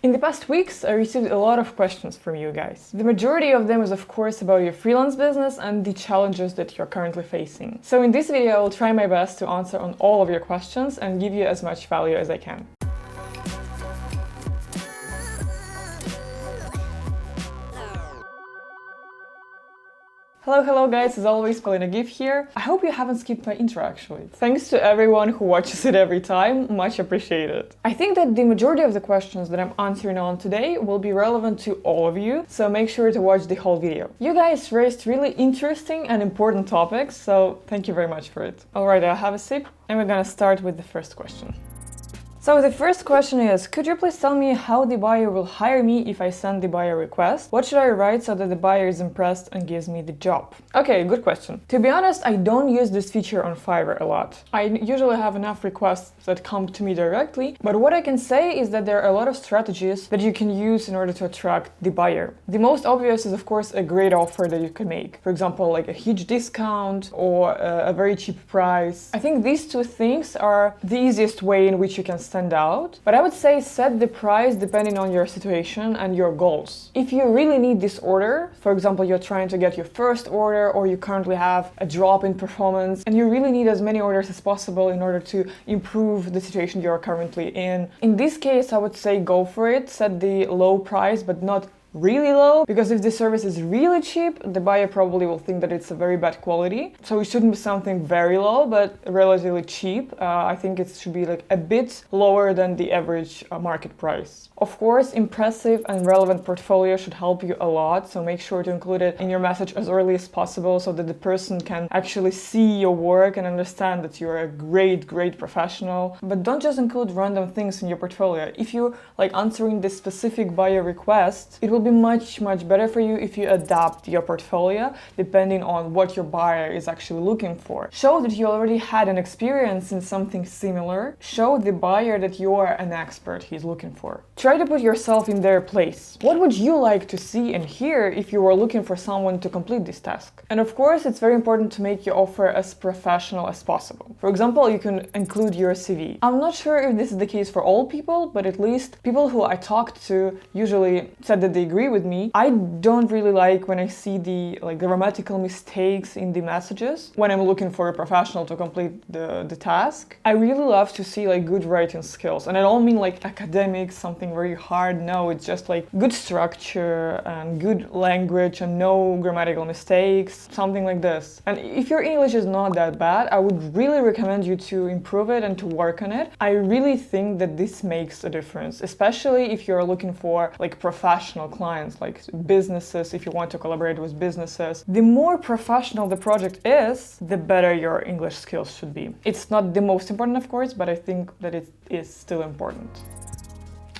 In the past weeks, I received a lot of questions from you guys. The majority of them is of course about your freelance business and the challenges that you're currently facing. So in this video, I will try my best to answer on all of your questions and give you as much value as I can. Hello guys, as always, Polina Give here. I hope you haven't skipped my intro actually. Thanks to everyone who watches it every time, much appreciated. I think that the majority of the questions that I'm answering on today will be relevant to all of you, so make sure to watch the whole video. You guys raised really interesting and important topics, so thank you very much for it. Alright, I'll have a sip, and we're gonna start with the first question. So the first question is, could you please tell me how the buyer will hire me if I send the buyer request? What should I write so that the buyer is impressed and gives me the job? Okay, good question. To be honest, I don't use this feature on Fiverr a lot. I usually have enough requests that come to me directly, but what I can say is that there are a lot of strategies that you can use in order to attract the buyer. The most obvious is of course a great offer that you can make. For example, like a huge discount or a very cheap price. I think these two things are the easiest way in which you can stand out, but I would say set the price depending on your situation and your goals. If you really need this order, for example, you're trying to get your first order or you currently have a drop in performance and you really need as many orders as possible in order to improve the situation you're currently in. In this case, I would say go for it, set the low price, but not really low, because if the service is really cheap, the buyer probably will think that it's a very bad quality. So it shouldn't be something very low, but relatively cheap. I think it should be like a bit lower than the average market price. Of course, impressive and relevant portfolio should help you a lot, so make sure to include it in your message as early as possible so that the person can actually see your work and understand that you're a great professional. But don't just include random things in your portfolio. If you like answering this specific buyer request, it will be much better for you if you adapt your portfolio depending on what your buyer is actually looking for. Show that you already had an experience in something similar. Show the buyer that you are an expert he's looking for. Try to put yourself in their place. What would you like to see and hear if you were looking for someone to complete this task? And of course, it's very important to make your offer as professional as possible. For example, you can include your CV. I'm not sure if this is the case for all people, but at least people who I talked to usually said that they agree with me. I don't really like when I see the grammatical mistakes in the messages when I'm looking for a professional to complete the task. I really love to see good writing skills, and I don't mean like academic, something very hard. No, it's just like good structure and good language and no grammatical mistakes, something like this. And if your English is not that bad, I would really recommend you to improve it and to work on it. I really think that this makes a difference, especially if you're looking for professional clients, like businesses, if you want to collaborate with businesses. The more professional the project is, the better your English skills should be. It's not the most important, of course, but I think that it is still important.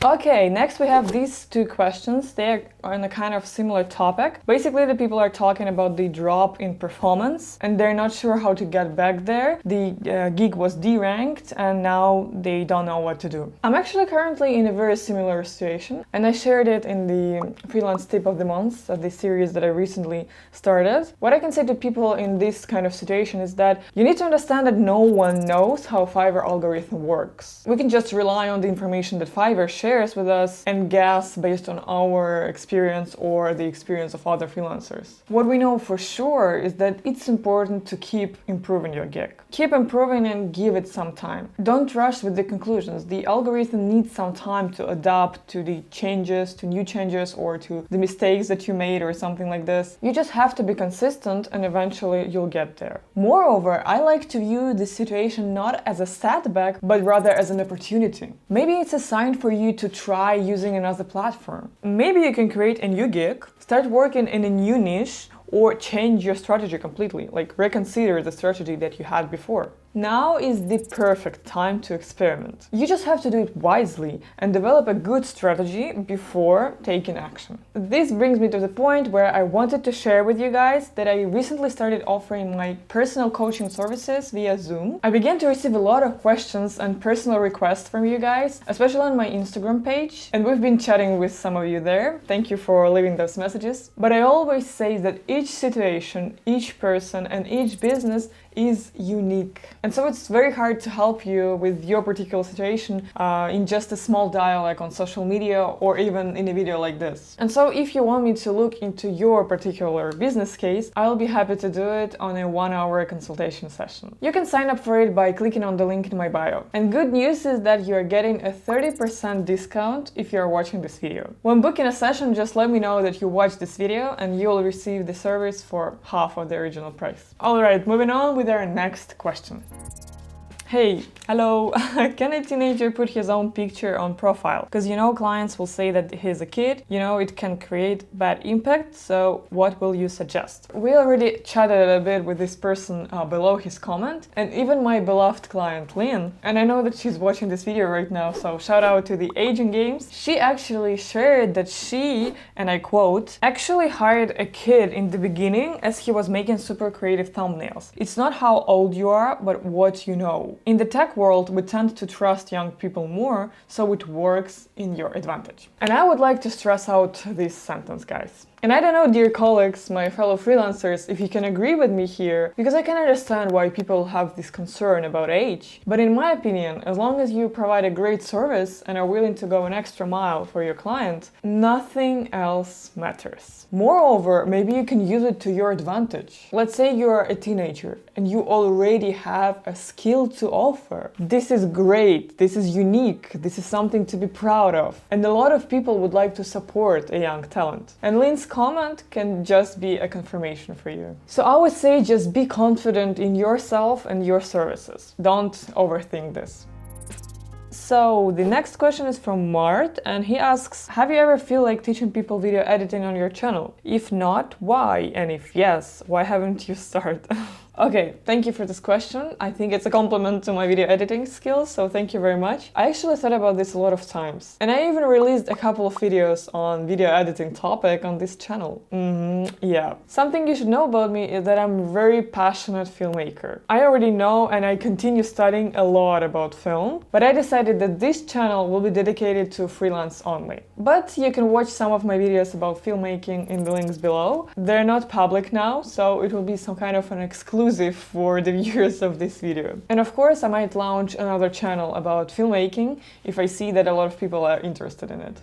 Okay, next we have these two questions. They are on a kind of similar topic. Basically, the people are talking about the drop in performance and they're not sure how to get back there. The gig was deranked and now they don't know what to do. I'm actually currently in a very similar situation, and I shared it in the freelance tip of the month, the series that I recently started. What I can say to people in this kind of situation is that you need to understand that no one knows how Fiverr algorithm works. We can just rely on the information that Fiverr shares with us and guess based on our experience or the experience of other freelancers. What we know for sure is that it's important to keep improving your gig. Keep improving and give it some time. Don't rush with the conclusions. The algorithm needs some time to adapt to the changes, to new changes, or to the mistakes that you made or something like this. You just have to be consistent and eventually you'll get there. Moreover, I like to view this situation not as a setback, but rather as an opportunity. Maybe it's a sign for you to try using another platform. Maybe you can create a new gig, start working in a new niche, or change your strategy completely, reconsider the strategy that you had before. Now is the perfect time to experiment. You just have to do it wisely and develop a good strategy before taking action. This brings me to the point where I wanted to share with you guys that I recently started offering my personal coaching services via Zoom. I began to receive a lot of questions and personal requests from you guys, especially on my Instagram page, and we've been chatting with some of you there. Thank you for leaving those messages. But I always say that each situation, each person, and each business is unique. And so it's very hard to help you with your particular situation in just a small dialogue on social media or even in a video like this. And so if you want me to look into your particular business case, I'll be happy to do it on a 1-hour consultation session. You can sign up for it by clicking on the link in my bio. And good news is that you are getting a 30% discount if you are watching this video. When booking a session, just let me know that you watched this video and you will receive the service for half of the original price. Alright, moving on with our next question. Hey, hello, can a teenager put his own picture on profile? Because clients will say that he's a kid, it can create bad impact, so what will you suggest? We already chatted a bit with this person below his comment, and even my beloved client Lynn, and I know that she's watching this video right now, so shout out to the Aging Games. She actually shared that she, and I quote, actually hired a kid in the beginning as he was making super creative thumbnails. It's not how old you are, but what you know. In the tech world, we tend to trust young people more, so it works in your advantage. And I would like to stress out this sentence, guys. And I don't know, dear colleagues, my fellow freelancers, if you can agree with me here, because I can understand why people have this concern about age. But in my opinion, as long as you provide a great service and are willing to go an extra mile for your client, nothing else matters. Moreover, maybe you can use it to your advantage. Let's say you're a teenager and you already have a skill to offer. This is great, this is unique, this is something to be proud of. And a lot of people would like to support a young talent. And Lynn's comment can just be a confirmation for you. So I would say just be confident in yourself and your services. Don't overthink this. So the next question is from Mart, and he asks, have you ever feel like teaching people video editing on your channel? If not, why? And if yes, why haven't you started? Okay, thank you for this question. I think it's a compliment to my video editing skills, so thank you very much. I actually thought about this a lot of times. And I even released a couple of videos on video editing topic on this channel. Yeah. Something you should know about me is that I'm a very passionate filmmaker. I already know and I continue studying a lot about film, but I decided that this channel will be dedicated to freelance only. But you can watch some of my videos about filmmaking in the links below. They're not public now, so it will be some kind of an exclusive for the viewers of this video. And of course, I might launch another channel about filmmaking if I see that a lot of people are interested in it.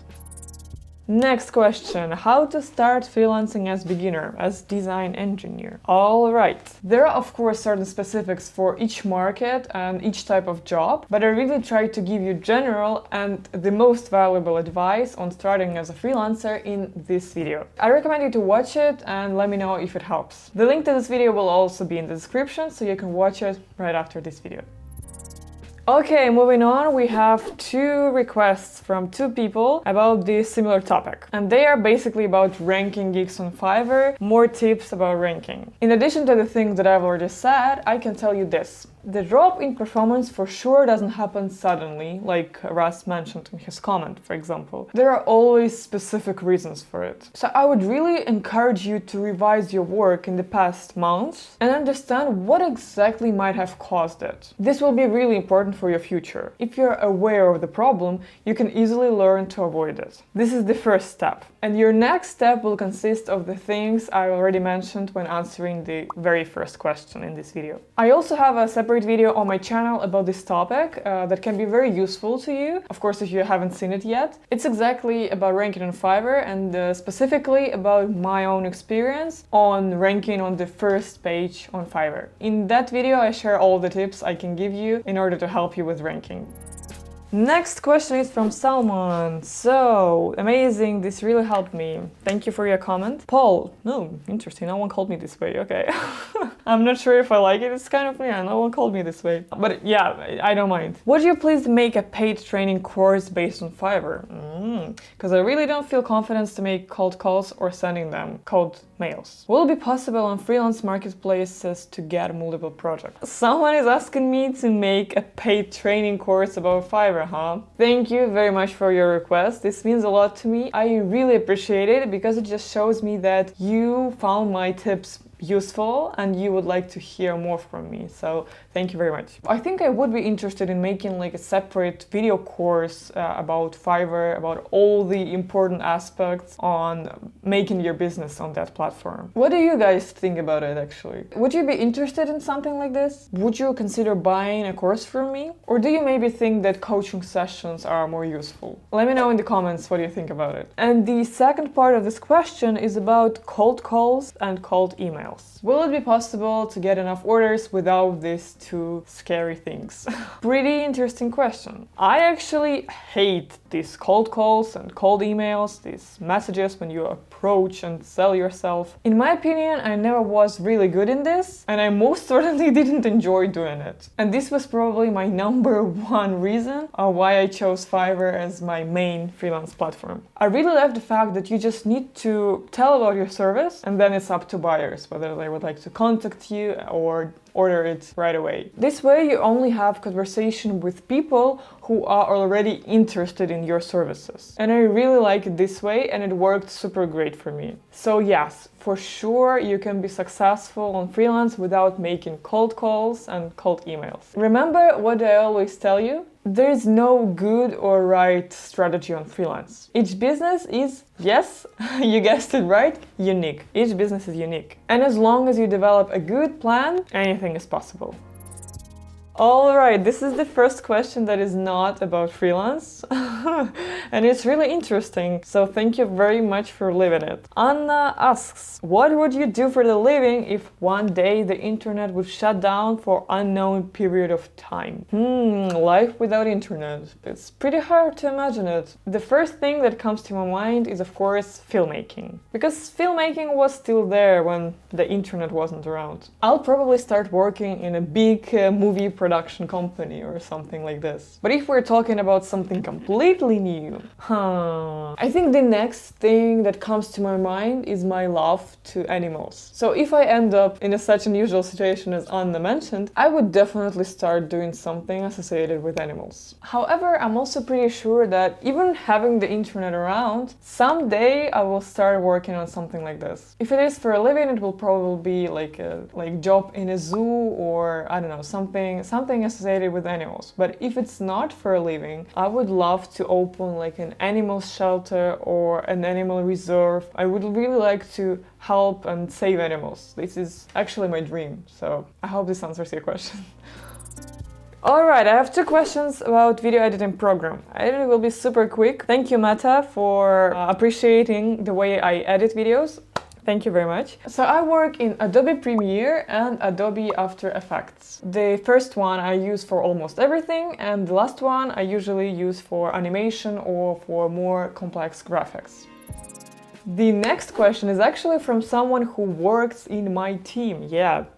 Next question, how to start freelancing as beginner, as design engineer? All right, there are of course certain specifics for each market and each type of job, but I really try to give you general and the most valuable advice on starting as a freelancer in this video. I recommend you to watch it and let me know if it helps. The link to this video will also be in the description, so you can watch it right after this video. Okay, moving on, we have 2 requests from 2 people about this similar topic. And they are basically about ranking gigs on Fiverr, more tips about ranking. In addition to the things that I've already said, I can tell you this. The drop in performance for sure doesn't happen suddenly, like Russ mentioned in his comment, for example. There are always specific reasons for it. So I would really encourage you to revise your work in the past months and understand what exactly might have caused it. This will be really important for your future. If you're aware of the problem, you can easily learn to avoid it. This is the first step. And your next step will consist of the things I already mentioned when answering the very first question in this video. I also have a separate video on my channel about this topic that can be very useful to you, of course, if you haven't seen it yet. It's exactly about ranking on Fiverr and specifically about my own experience on ranking on the first page on Fiverr. In that video, I share all the tips I can give you in order to help you with ranking. Next question is from Salman. So amazing, this really helped me. Thank you for your comment. Paul, no, interesting, no one called me this way, okay. I'm not sure if I like it, it's kind of, yeah, no one called me this way. But yeah, I don't mind. Would you please make a paid training course based on Fiverr? Because I really don't feel confident to make cold calls or sending them cold mails. Will it be possible on freelance marketplaces to get multiple projects? Someone is asking me to make a paid training course about Fiverr, huh? Thank you very much for your request. This means a lot to me. I really appreciate it because it just shows me that you found my tips useful and you would like to hear more from me. So thank you very much. I think I would be interested in making like a separate video course about Fiverr, about all the important aspects on making your business on that platform. What do you guys think about it actually? Would you be interested in something like this? Would you consider buying a course from me? Or do you maybe think that coaching sessions are more useful? Let me know in the comments what you think about it. And the second part of this question is about cold calls and cold emails. Will it be possible to get enough orders without these two scary things? Pretty interesting question. I actually hate these cold calls and cold emails, these messages when you approach and sell yourself. In my opinion, I never was really good in this, and I most certainly didn't enjoy doing it. And this was probably my number one reason why I chose Fiverr as my main freelance platform. I really love the fact that you just need to tell about your service, and then it's up to buyers whether they would like to contact you or order it right away. This way you only have conversation with people who are already interested in your services. And I really like it this way, and it worked super great for me. So yes, for sure you can be successful on freelance without making cold calls and cold emails. Remember what I always tell you? There is no good or right strategy on freelance. Each business is, yes, you guessed it right, unique. Each business is unique. And as long as you develop a good plan, anything is possible. Alright, this is the first question that is not about freelance and it's really interesting, so thank you very much for leaving it. Anna asks, what would you do for the living if one day the internet would shut down for unknown period of time? Life without internet. It's pretty hard to imagine it. The first thing that comes to my mind is of course filmmaking, because filmmaking was still there when the internet wasn't around. I'll probably start working in a big movie production company or something like this. But if we're talking about something completely new, I think the next thing that comes to my mind is my love to animals. So if I end up in such an unusual situation as Anna mentioned, I would definitely start doing something associated with animals. However, I'm also pretty sure that even having the internet around, someday I will start working on something like this. If it is for a living, it will probably be like a job in a zoo, or I don't know, something associated with animals. But if it's not for a living, I would love to open like an animal shelter or an animal reserve. I would really like to help and save animals. This is actually my dream, so I hope this answers your question. Alright, I have two questions about video editing program. It will be super quick. Thank you, Meta, for appreciating the way I edit videos. Thank you very much. So I work in Adobe Premiere and Adobe After Effects. The first one I use for almost everything, and the last one I usually use for animation or for more complex graphics. The next question is actually from someone who works in my team,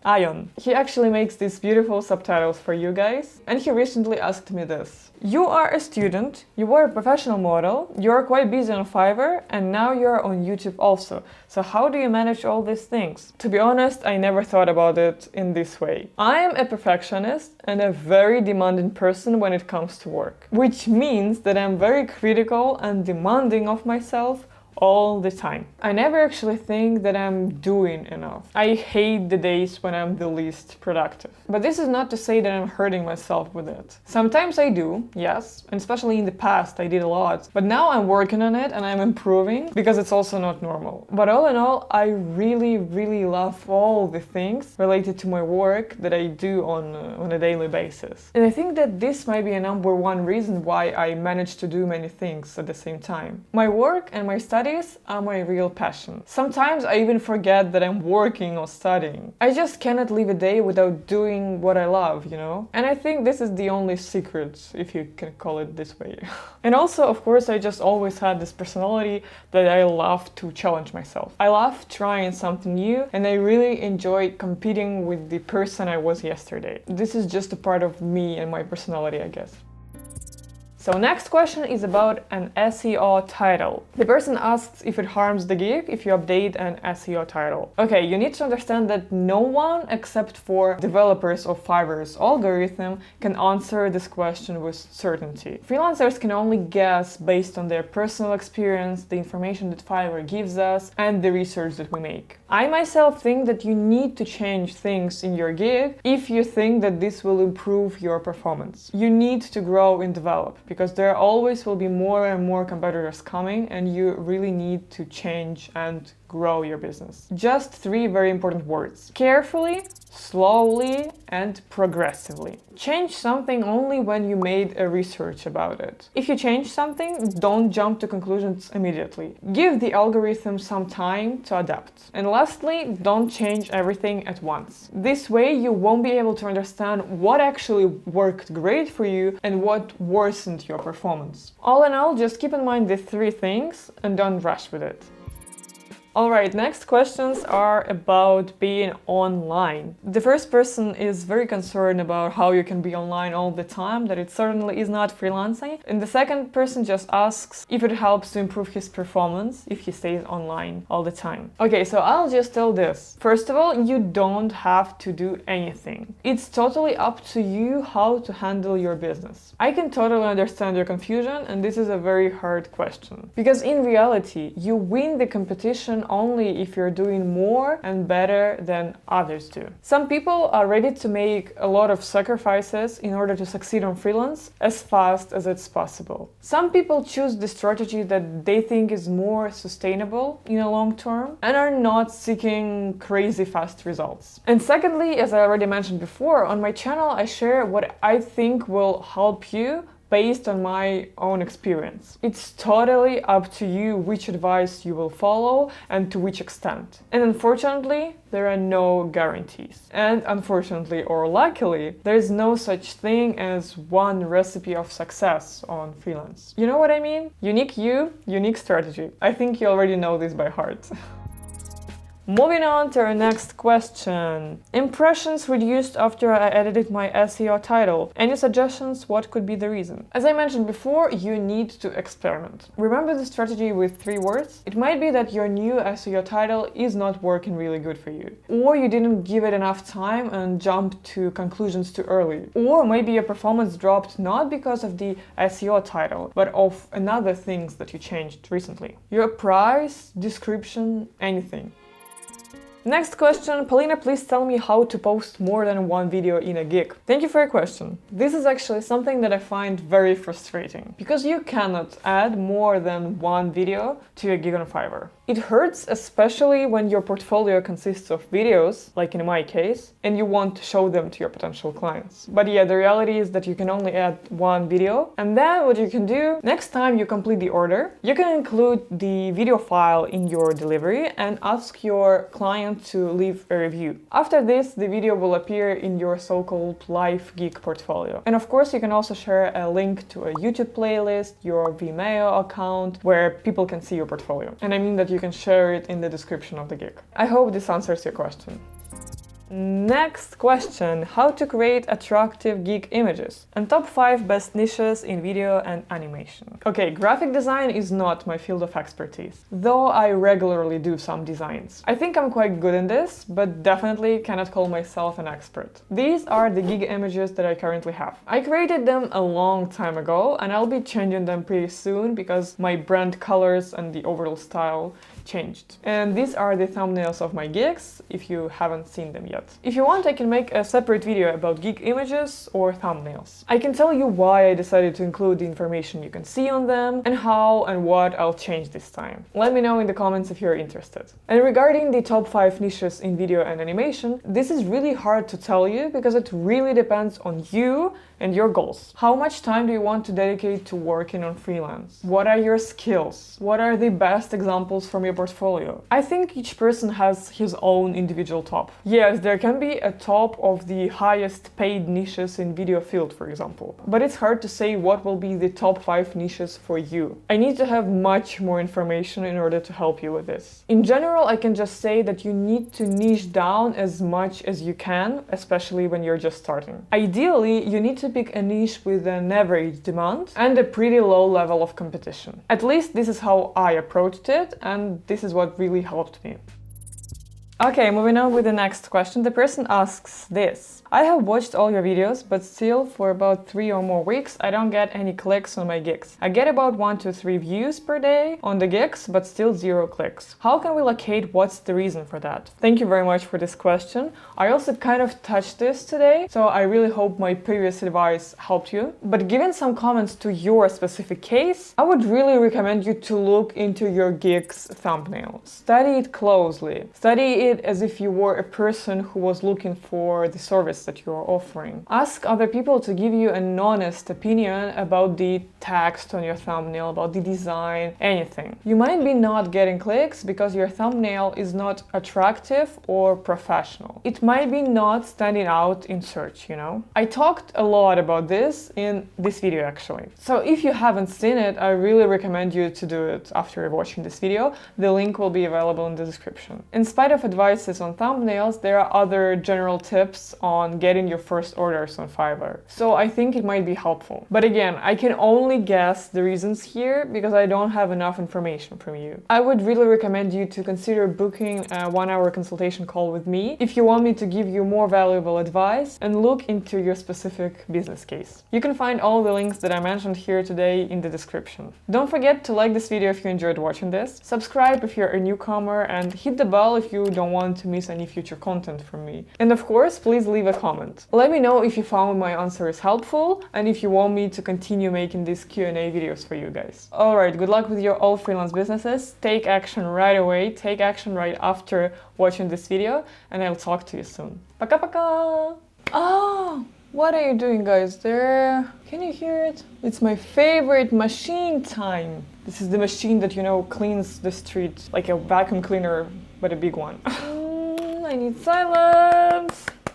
Ion. He actually makes these beautiful subtitles for you guys, and he recently asked me this. You are a student, you are a professional model, you are quite busy on Fiverr, and now you are on YouTube also. So how do you manage all these things? To be honest, I never thought about it in this way. I am a perfectionist and a very demanding person when it comes to work, which means that I'm very critical and demanding of myself all the time. I never actually think that I'm doing enough. I hate the days when I'm the least productive. But this is not to say that I'm hurting myself with it. Sometimes I do, yes, and especially in the past I did a lot. But now I'm working on it and I'm improving, because it's also not normal. But all in all, I really love all the things related to my work that I do on a daily basis. And I think that this might be a number one reason why I manage to do many things at the same time. My work and my studies are my real passion. Sometimes I even forget that I'm working or studying. I just cannot live a day without doing what I love, you know? And I think this is the only secret, if you can call it this way. And also, of course, I just always had this personality that I love to challenge myself. I love trying something new, and I really enjoy competing with the person I was yesterday. This is just a part of me and my personality, I guess. So next question is about an SEO title. The person asks if it harms the gig if you update an SEO title. Okay, you need to understand that no one except for developers of Fiverr's algorithm can answer this question with certainty. Freelancers can only guess based on their personal experience, the information that Fiverr gives us, and the research that we make. I myself think that you need to change things in your gig if you think that this will improve your performance. You need to grow and develop because there always will be more and more competitors coming, and you really need to change and grow your business. Just 3 very important words: carefully, slowly, and progressively. Change something only when you made a research about it. If you change something, don't jump to conclusions immediately. Give the algorithm some time to adapt. And lastly, don't change everything at once. This way you won't be able to understand what actually worked great for you and what worsened your performance. All in all, just keep in mind these 3 things and don't rush with it. Alright, next questions are about being online. The first person is very concerned about how you can be online all the time, that it certainly is not freelancing. And the second person just asks if it helps to improve his performance if he stays online all the time. Okay, so I'll just tell this. First of all, you don't have to do anything. It's totally up to you how to handle your business. I can totally understand your confusion, and this is a very hard question. Because in reality, you win the competition only if you're doing more and better than others do. Some people are ready to make a lot of sacrifices in order to succeed on freelance as fast as it's possible. Some people choose the strategy that they think is more sustainable in a long term and are not seeking crazy fast results. And secondly, as I already mentioned before, on my channel I share what I think will help you based on my own experience. It's totally up to you which advice you will follow and to which extent. And unfortunately, there are no guarantees. And unfortunately or luckily, there is no such thing as one recipe of success on freelance. You know what I mean? Unique you, unique strategy. I think you already know this by heart. Moving on to our next question. Impressions reduced after I edited my SEO title. Any suggestions what could be the reason? As I mentioned before, you need to experiment. Remember the strategy with 3 words? It might be that your new SEO title is not working really good for you. Or you didn't give it enough time and jumped to conclusions too early. Or maybe your performance dropped not because of the SEO title, but of another things that you changed recently. Your price, description, anything. Next question. Polina, please tell me how to post more than 1 video in a gig. Thank you for your question. This is actually something that I find very frustrating because you cannot add more than 1 video to your gig on Fiverr. It hurts especially when your portfolio consists of videos, like in my case, and you want to show them to your potential clients. But yeah, the reality is that you can only add 1 video, and then what you can do, next time you complete the order, you can include the video file in your delivery and ask your client to leave a review. After this, the video will appear in your so-called live gig portfolio. And of course, you can also share a link to a YouTube playlist, your Vimeo account, where people can see your portfolio. And I mean that you can share it in the description of the gig. I hope this answers your question. Next question. How to create attractive gig images and top 5 best niches in video and animation. Okay, graphic design is not my field of expertise, though I regularly do some designs. I think I'm quite good in this, but definitely cannot call myself an expert. These are the gig images that I currently have. I created them a long time ago and I'll be changing them pretty soon because my brand colors and the overall style changed. And these are the thumbnails of my gigs, if you haven't seen them yet. If you want, I can make a separate video about gig images or thumbnails. I can tell you why I decided to include the information you can see on them and how and what I'll change this time. Let me know in the comments if you're interested. And regarding the top 5 niches in video and animation, this is really hard to tell you because it really depends on you and your goals. How much time do you want to dedicate to working on freelance? What are your skills? What are the best examples from your portfolio? I think each person has his own individual top. Yes, there can be a top of the highest paid niches in video field, for example. But it's hard to say what will be the top 5 niches for you. I need to have much more information in order to help you with this. In general, I can just say that you need to niche down as much as you can, especially when you're just starting. Ideally, you need to pick a niche with an average demand and a pretty low level of competition. At least this is how I approached it, and this is what really helped me. Okay, moving on with the next question. The person asks this. I have watched all your videos, but still for about 3 or more weeks, I don't get any clicks on my gigs. I get about 1 to 3 views per day on the gigs, but still 0 clicks. How can we locate what's the reason for that? Thank you very much for this question. I also kind of touched this today, so I really hope my previous advice helped you. But given some comments to your specific case, I would really recommend you to look into your gigs thumbnail. Study it closely. Study it as if you were a person who was looking for the service that you're offering. Ask other people to give you an honest opinion about the text on your thumbnail, about the design, anything. You might be not getting clicks because your thumbnail is not attractive or professional. It might be not standing out in search, you know? I talked a lot about this in this video actually. So if you haven't seen it, I really recommend you to do it after watching this video. The link will be available in the description. In spite of advices on thumbnails, there are other general tips on getting your first orders on Fiverr. So I think it might be helpful. But again, I can only guess the reasons here because I don't have enough information from you. I would really recommend you to consider booking a 1-hour consultation call with me if you want me to give you more valuable advice and look into your specific business case. You can find all the links that I mentioned here today in the description. Don't forget to like this video if you enjoyed watching this, subscribe if you're a newcomer, and hit the bell if you don't want to miss any future content from me. And of course, please leave a comment. Let me know if you found my answers helpful and if you want me to continue making these Q&A videos for you guys. Alright, good luck with your all freelance businesses. Take action right away, take action right after watching this video, and I'll talk to you soon. Пока-пока! Oh, what are you doing, guys? There, can you hear it? It's my favorite machine time. This is the machine that, you know, cleans the street like a vacuum cleaner, but a big one. I need silence.